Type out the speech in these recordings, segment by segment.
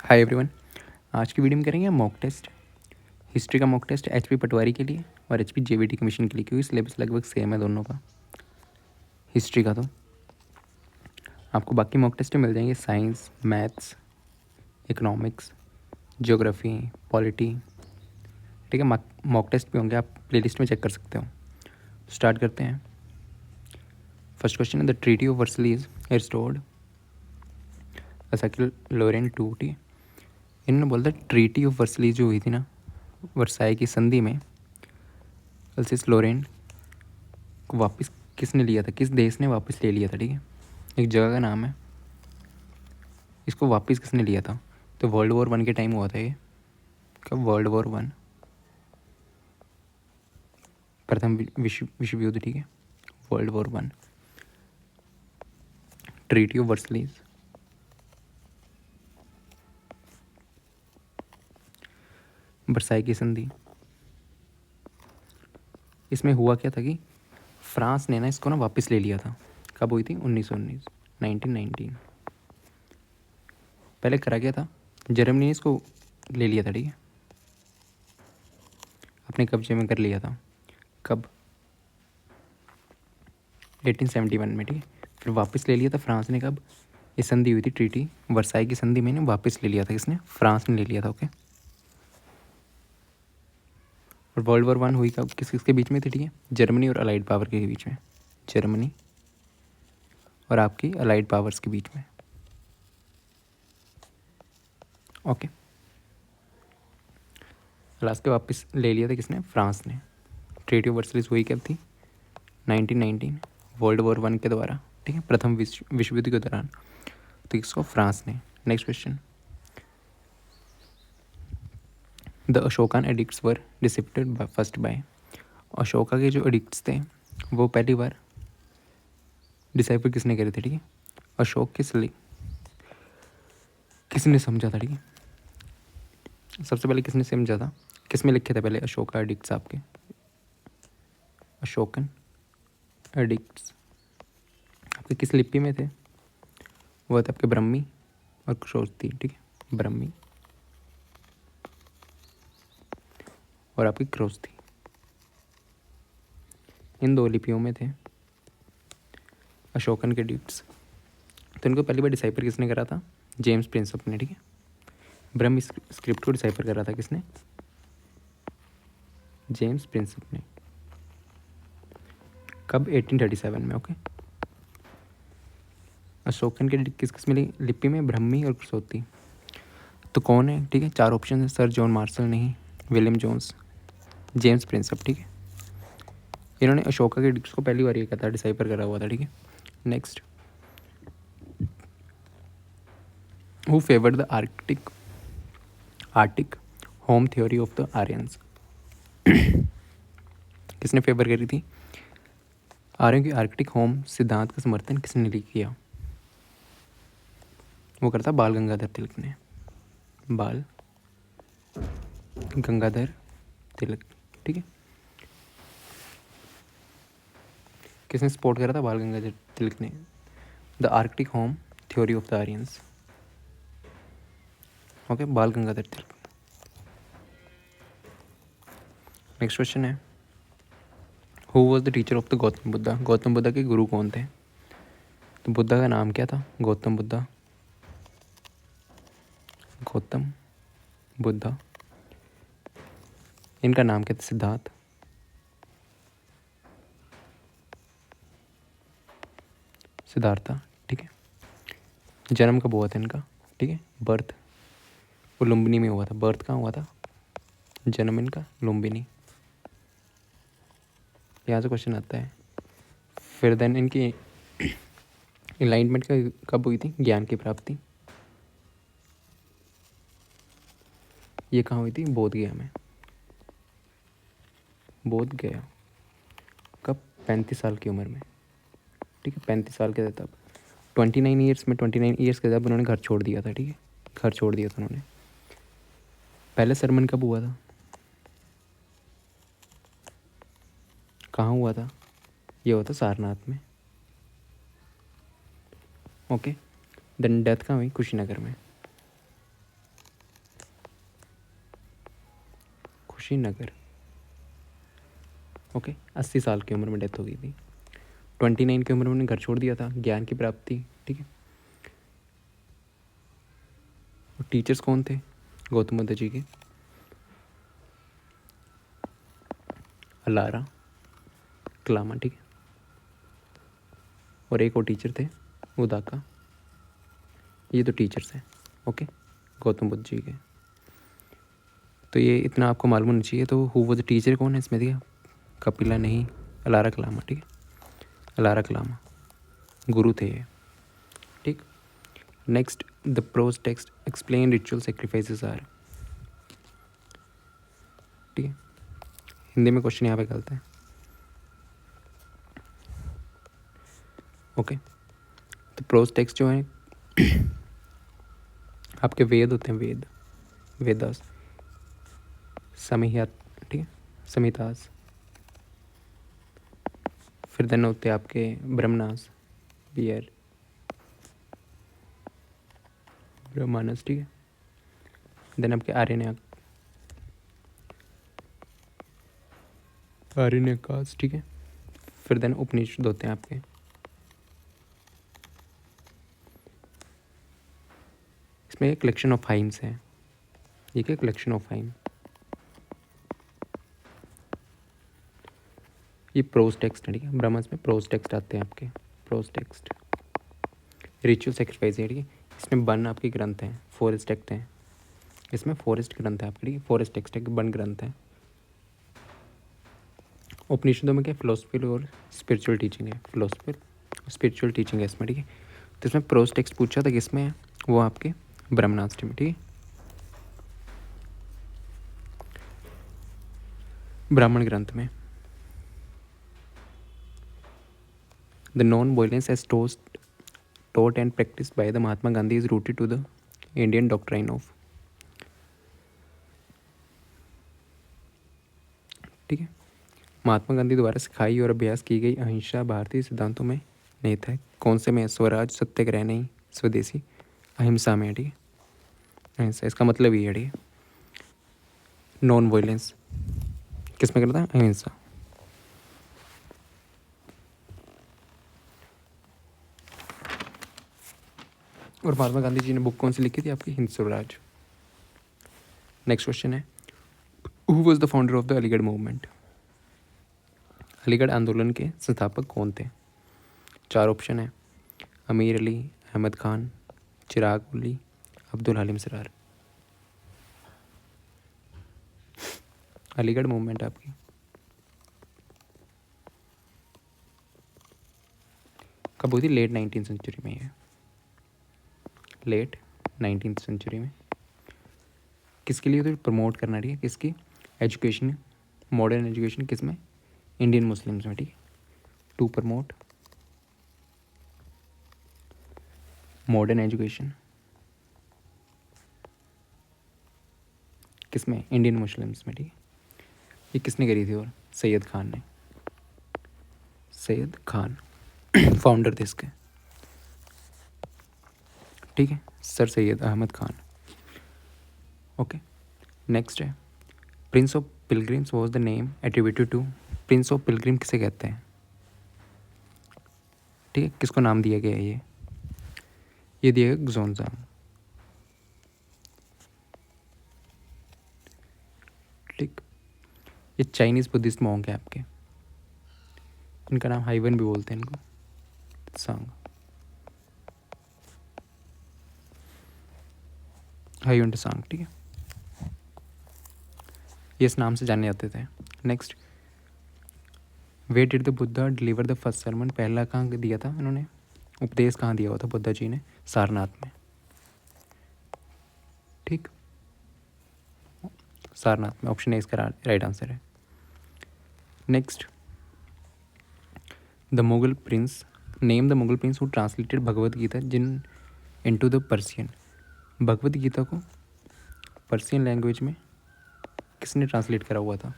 Hi everyone. आज की video में करेंगे मॉक टेस्ट। हिस्ट्री का मॉक टेस्ट एचपी पटवारी के लिए और एचपी जेवीटी कमीशन के लिए, क्योंकि सिलेबस लगभग सेम है दोनों का। हिस्ट्री का तो आपको बाकी मॉक टेस्ट मिल जाएंगे, science, maths, economics, geography, polity. ठीक है, मॉक टेस्ट भी होंगे, आप प्लेलिस्ट में चेक कर सकते हो। स्टार्ट करते हैं। फर्स्ट क्वेश्चन है, द ट्रीटी ऑफ वर्सलीज रिस्टोर्ड असाकिल लोरेन टूटी। इन्होंने बोला था ट्रीटी ऑफ वर्सलीज जो हुई थी ना, वर्साई की संधि में, अल्सिस लोरेन को वापस किसने लिया था, किस देश ने वापस ले लिया था। ठीक है, एक जगह का नाम है। इसको वापस किसने लिया था? तो वर्ल्ड वॉर 1 के टाइम हुआ था ये। कब? वर्ल्ड वॉर 1, प्रथम विश्व युद्ध। ठीक है, world war 1, treaty of Versailles. Versailles की संधि, इसमें हुआ क्या था कि फ्रांस ने ना इसको ना वापस ले लिया था। कब हुई थी? 1919। पहले करा क्या था, जर्मनी ने इसको ले लिया था। ठीक है, अपने कब्जे में कर लिया था। कब? 1871 में। ठीक है, फिर वापस ले लिया था फ्रांस ने। कब? ये संधि हुई थी ट्रीटी वर्साई की संधि में, ने वापस ले लिया था। किसने? फ्रांस ने ले लिया था। ओके, और वर्ल्ड वॉर 1 हुई कब, किस किसके बीच में थी? ठीक है, जर्मनी और अलाइड पावर के बीच में। जर्मनी और आपकी अलाइड पावर्स के बीच में। ओके, लास्ट के वापस ले लिया था किसने? फ्रांस ने। ट्रीटी ऑफ वर्सलीज हुई कब थी? 1919, वर्ल्ड वॉर 1 के द्वारा। ठीक है, प्रथम विश्व युद्ध के दौरान। तो इसको फ्रांस ने। Next question, the Ashokan edicts were deciphered first by. Ashoka के जो एडिक्ट्स थे वो पहली बार डिसाइफर किसने करे थे? ठीक है, अशोक किसने समझा था? ठीक है, सबसे पहले किसने समझा था? किस में लिखे थे पहले अशोका एडिक्ट्स आपके? अशोकन एडिक्ट्स आपके किस लिपि में थे? वो थे आपके ब्रह्मी और क्रोस्ती। ठीक है, ब्रह्मी और आपकी क्रोस्ती, इन दो लिपियों में थे अशोकन के एडिक्ट्स। तो इनको पहली बार डिसाइफर किसने करा था? जेम्स प्रिंसप ने। ठीक है, ब्रह्म स्क्रिप्ट को डिसाइफर करा था किसने? जेम्स प्रिंसप ने। कब? 1837 में। ओके, अशोकन के किस किस में लिपि में? ब्रह्मी और क्रोस्ती। तो कौन है? ठीक है, 4 ऑप्शन है। सर जॉन मार्शल नहीं, विलियम जोन्स, जेम्स प्रिंसप। ठीक है, इन्होंने अशोका के डिक्स को पहली बार ये कहा था, डिसाइफर करा हुआ था। ठीक है, next, who favoured the Arctic home theory of the Aryans. किसने फेवर करी थी? आर्यों की आर्कटिक होम सिद्धांत का समर्थन किसने किया? वो करता बाल गंगाधर तिलक ने। बाल गंगाधर तिलक। ठीक है, किसने सपोर्ट करा था बाल गंगाधर तिलक ने? The Arctic home theory of the Aryans. Okay, बाल गंगाधर तिलक। नेक्स्ट क्वेश्चन है, who was the teacher of the Gautam Buddha. Gautam Buddha के गुरु कौन थे? तो बुद्धा का नाम क्या था? गौतम बुद्धा। गौतम बुद्धा, इनका नाम क्या था? सिद्धार्थ। सिद्धार्था। ठीक है, जन्म कब हुआ था इनका? ठीक है, बर्थ वो लुम्बिनी में हुआ था। बर्थ कहाँ हुआ था? जन्म इनका लुम्बिनी। यहाँ से क्वेश्चन आता है। फिर देन इनकी इलाइनमेंट का कब हुई थी? ज्ञान की प्राप्ति ये कहाँ हुई थी? बोध गया में। बोध गया। कब? 35 साल की उम्र में। ठीक है, 35 साल के थे तब। 29 ईयर्स में, 29 ईयर्स के जब उन्होंने घर छोड़ दिया था। ठीक है, घर छोड़ दिया था उन्होंने। पहले सरमन कब हुआ था? कहाँ हुआ था? ये हुआ था सारनाथ में। ओके, देन डेथ कहाँ हुई? कुशीनगर में। कुशीनगर। ओके, 80 साल की उम्र में डेथ हो गई थी। 29 की उम्र में उन्होंने घर छोड़ दिया था, ज्ञान की प्राप्ति। ठीक है, और टीचर्स कौन थे गौतम बुद्ध जी के? अलारा कलामा। ठीक है, और एक और टीचर थे उदाका। ये तो टीचर्स हैं ओके गौतम बुद्ध जी के। तो ये इतना आपको मालूम होना चाहिए। तो हु वो टीचर कौन है इसमें? दिया कपिला नहीं, अलारा कलामा। ठीक है, अलारा कलामा गुरु थे ये। ठीक, next, the prose text explain ritual sacrifices are. ठीक है, हिंदी में क्वेश्चन यहाँ पे गलत है। ओके, तो प्रोज टेक्स्ट जो है आपके वेद होते हैं, वेद, वेदास, समिहित। ठीक है, संहितास। फिर देन होते हैं आपके ब्रह्मनास, बियर, ब्रह्मानस। ठीक है, देन आपके आर्यन्यक, आर्यन्यकास। ठीक है, फिर देन उपनिषद होते हैं आपके। इसमें एक कलेक्शन ऑफ हाइम्स है। ये क्या कलेक्शन ऑफ हाइम? ये प्रोज टेक्स्ट है। ठीक है, ब्रह्मस में प्रोज टेक्स्ट आते हैं आपके, प्रोज टेक्स्ट। रिचुअल सेक्रीफाइस है। ठीक है, इसमें वन आपके ग्रंथ हैं, फॉरेस्ट टेक्स्ट हैं। इसमें फॉरेस्ट ग्रंथ है आपके, ठीक है, फॉरेस्ट टेक्स्ट है, वन ग्रंथ है। उपनिषदों में क्या फिलोसफी और स्पिरिचुअल टीचिंग है, फिलोसफी स्पिरिचुअल टीचिंग है इसमें। ठीक है, तो इसमें प्रोज टेक्स्ट पूछा था किसमें है, वो आपके ब्रह्मणाष्टमी में। ठीक है, ब्राह्मण ग्रंथ में। The non violence as taught and practiced by the Mahatma Gandhi is rooted to the Indian doctrine of। ठीक है, महात्मा गांधी द्वारा सिखाई और अभ्यास की गई अहिंसा भारतीय सिद्धांतों में निहित है। कौन से में? स्वराज, सत्याग्रह नहीं, स्वदेशी, अहिंसा में। ठीक है, अहिंसा इसका मतलब ये है। ठीक है, नॉन वायलेंस किस में करता है? अहिंसा। और महात्मा गांधी जी ने बुक कौन सी लिखी थी आपकी? हिंद स्वराज। नेक्स्ट क्वेश्चन है, who was the founder of the Aligarh movement? Aligarh आंदोलन के संस्थापक कौन थे? चार ऑप्शन है, अमीर अली, अहमद खान, चिराग उली, अब्दुल हलीम सरार। अलीगढ़ मूवमेंट आपकी कब हुई थी? लेट 19th सेंचुरी में है, लेट 19th सेंचुरी में। किसके लिए? तो प्रमोट करना। ठीक है, किसकी? Education, modern education. किस में? इंडियन मुस्लिम्स में। ठीक है, टू प्रमोट मॉडर्न एजुकेशन। किस में? इंडियन मुस्लिम्स में। ठीक है, ये किसने करी थी? और सैयद खान ने, सैयद खान फाउंडर थे इसके। ठीक है, sir Syed Ahmed Khan. Okay, next है, prince of pilgrims was the name attributed to. Prince of pilgrim किसे कहते हैं? ठीक है, किसको नाम दिया गया है? ये दिया गया ग्जोनजांग। ठीक, ये चाइनीज बुद्धिस्ट मॉन्क है आपके, इनका नाम हाइवन भी बोलते हैं इनको, सांग, हाइवन सांग। ठीक है, ये इस नाम से जाने जाते थे। Next, way did the Buddha deliver the first sermon? पहला कहाँ दिया था इन्होंने उपदेश? कहाँ दिया हुआ था बुद्धा जी ने? सारनाथ में। ठीक, सारनाथ में, ऑप्शन ए इसका राइट आंसर है। Next, the Mughal prince, name the Mughal prince who translated Bhagavad Gita जिन into the Persian. Bhagavad Gita को पर्सियन लैंग्वेज में किसने ट्रांसलेट करा हुआ था?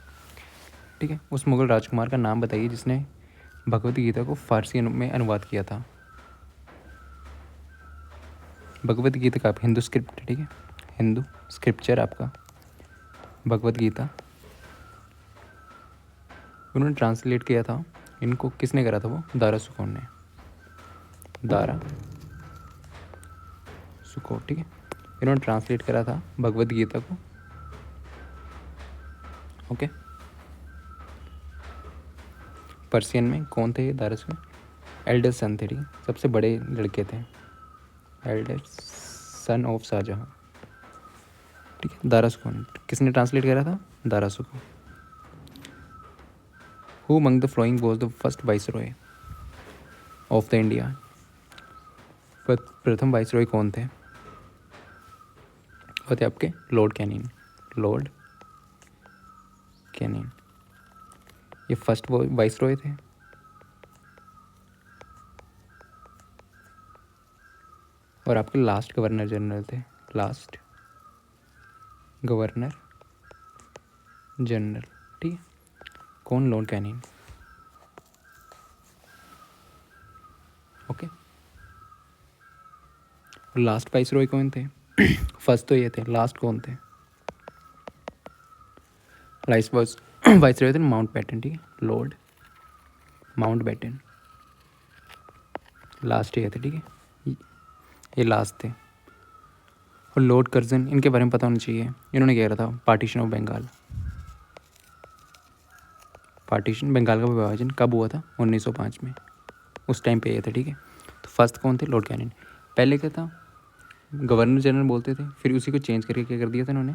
ठीक है, उस मुगल राजकुमार का नाम बताइए जिसने भगवद गीता को फारसी में अनुवाद किया था। भगवद गीता का हिंदू स्क्रिप्ट। ठीक है, हिंदू स्क्रिप्चर आपका भगवद गीता, उन्होंने ट्रांसलेट किया था, इनको किसने करा था? वो दारा सुकोन ने, दारा सुको, ठीक है। इन्होंने ट्रांसलेट करा था भगवद गीता को, ओके। पर्सियन में कौन थे ये दारा सुकोन? एल्डर सन थे, ठीक है, सबसे बड़े लड़के थे, एल्डर सन ऑफ शाहजहां, ठीक है। दारा सुकोन किसने ट्रांसलेट करा था? Dara Shikoh. Who among the following was the first viceroy of the India? प्रथम वाइस रॉय कौन थे? वो थे आपके लॉर्ड कैनिंग, लॉर्ड कैनिंग, ये फर्स्ट वाइस रॉय थे। और आपके लास्ट गवर्नर जनरल थे, लास्ट गवर्नर जनरल, ठीक है। कौन? Lord Canning, okay. और लास्ट वाइस रॉय कौन थे? फर्स्ट तो ये थे, लास्ट कौन थे? लास्ट वाइस रॉय थे माउंट बैटन, ठीक है, लॉर्ड माउंट बैटन, लास्ट ये थे, ठीक है, ये लास्ट थे। और लॉर्ड कर्जन, इनके बारे में पता होना चाहिए, इन्होंने क्या करा था? Partition of Bengal, partition Bengal का विभाजन कब हुआ था? 1905 में, उस टाइम पे ये थे, ठीक है। तो फर्स्ट कौन थे? Lord Canning. पहले क्या था? गवर्नर जनरल बोलते थे, फिर उसी को चेंज करके क्या कर दिया था इन्होंने?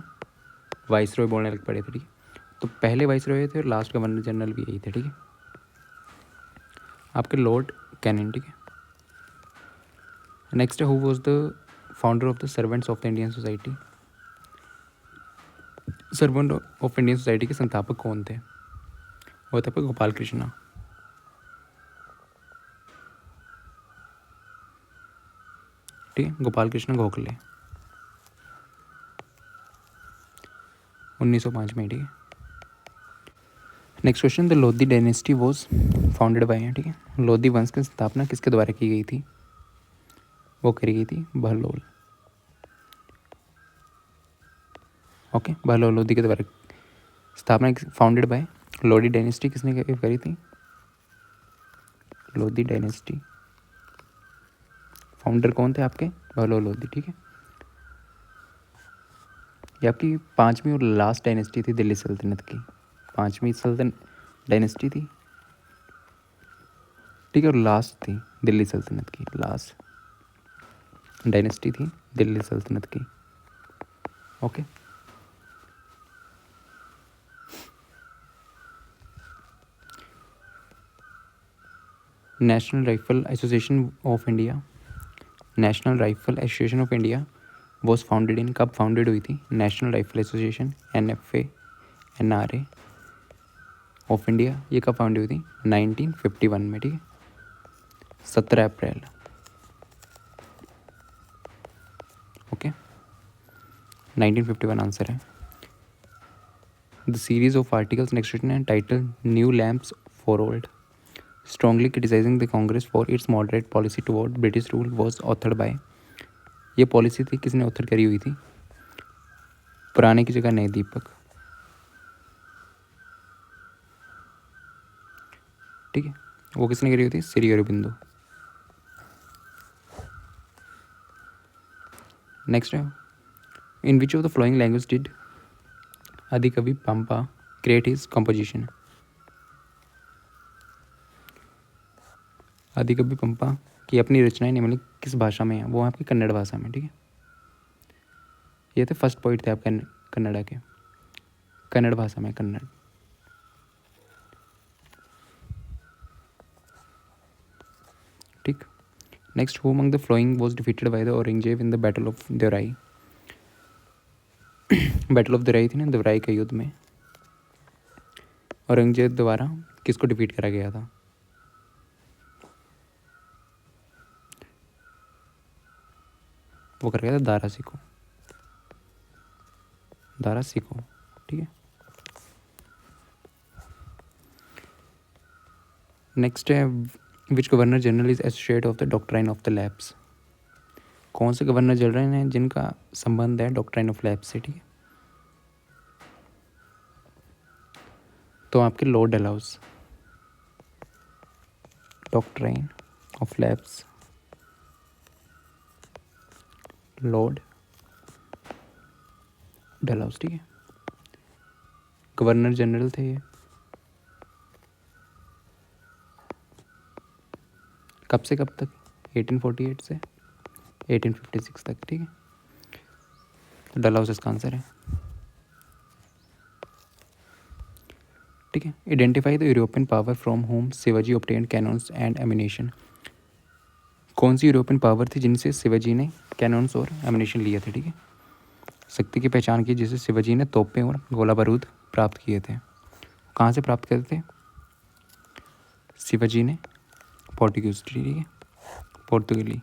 वाइस रॉय बोलने लग पड़े थे, ठीक है। तो पहले वाइस रॉय थे और लास्ट गवर्नर जनरल भी यही थे, ठीक है, आपके लॉर्ड कैनिंग, ठीक है। Next, who was the founder of the servants of the Indian society? Servant of Indian society के संस्थापक कौन थे? वो थे आपके गोपाल कृष्णा, ठीक है, गोपाल कृष्ण गोखले, 1905 में, ठीक है। Next question, the Lodhi dynasty was founded by, ठीक है, लोधी वंश की स्थापना किसके द्वारा की गई थी? वो करी गई थी बहलोल, ओके, बहलोल लोधी के द्वारा स्थापना, फाउंडेड बाय। लोधी डायनेस्टी किसने करी थी? लोधी डायनेस्टी, फाउंडर कौन थे आपके? बहलोल लोधी, ठीक है। ये आपकी पांचवी और लास्ट डायनेस्टी थी दिल्ली सल्तनत की, पांचवी डायनेस्टी थी, ठीक है, और लास्ट थी दिल्ली सल्तनत की, लास्ट डायनेस्टी थी दिल्ली सल्तनत की, okay. National rifle association of India, national rifle association of India was founded in, कब फाउंडेड हुई थी? National rifle association, NFA, NRA of India, ये कब फाउंड हुई थी? 1951 में, ठीक है, 17 अप्रैल, ओके, 1951 आंसर है। The series of articles next है title new lamps for old, strongly criticising the Congress for its moderate policy toward British rule was authored by, ये पॉलिसी थी किसने ऑथर करी हुई थी? पुराने की जगह नए दीपक, ठीक है, वो किसने करी हुई थी? श्री अरबिंदो। नेक्स्ट है, in which of the following language did आदिकवि पंपा क्रिएट हिज कंपोजिशन? आदिकवि पंपा की अपनी रचनाएं निम्नलिखित किस भाषा में है? वो आपकी कन्नड़ भाषा में, ठीक है। ये थे फर्स्ट पोइट थे आप कन्नड़ा के, कन्नड़ भाषा में, कन्नड़, ठीक। Next, who among the following was defeated by the Aurangzeb in the battle of Devrai? Battle of देवराई थी ना, देवराई के युद्ध में औरंगजेब द्वारा किसको डिफीट करा गया था? वो कर गया था दारा सिको, दारा सिको, ठीक है। नेक्स्ट है, which governor general is associate of the doctrine of the lapse? कौन से गवर्नर जनरल हैं जिनका संबंध है डॉक्ट्राइन ऑफ लैब्स से, ठीक है। तो आपके lord Dalhousie, doctrine of lapse, lord Dalhousie, ठीक है। गवर्नर जनरल थे ये। कब से कब तक? 1848 से 1856 तक, ठीक है। तो डलहाउस इसका आंसर है, ठीक है। Identify the European power from whom Shivaji obtained cannons and ammunition. कौन सी यूरोपियन पावर थी जिनसे शिवाजी ने कैनॉन्स और एमिनेशन लिए थे, ठीक है। शक्ति की पहचान की जिसे शिवाजी ने तोपें और गोला बारूद प्राप्त किए थे। कहाँ से प्राप्त करते थे शिवाजी ने? पोर्टुगीज, ठीक है, पोर्तुगली।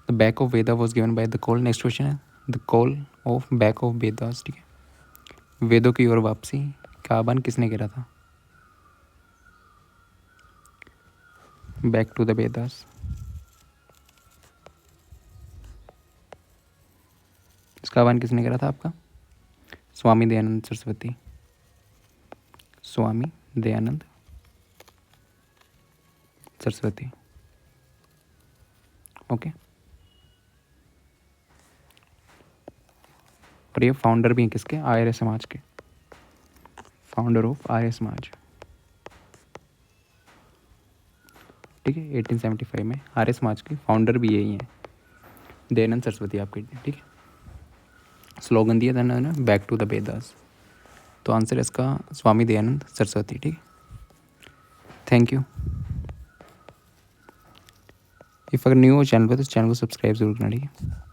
The back of Veda was given by the call. Next question है the call of back of Vedas, ठीक है। वेदों की ओर वापसी का आह्वान किसने करा था? बैक टू द वेदास, इसका आह्वान किसने करा था आपका? स्वामी दयानंद सरस्वती, स्वामी दयानंद सरस्वती, ओके। और ये फाउंडर भी हैं किसके? आर्य समाज के, फाउंडर ऑफ आर्य समाज, ठीक है। 1875 में आर्य समाज के फाउंडर भी यही हैं, दयानंद सरस्वती आपके, ठीक है। स्लोगन दिया था ना, बैक टू द वेदास। तो आंसर इसका स्वामी दयानंद सरस्वती, ठीक है। Thank you. इफ़ अगर न्यू हो चैनल पर तो चैनल को सब्सक्राइब जरूर करना, ठीक है।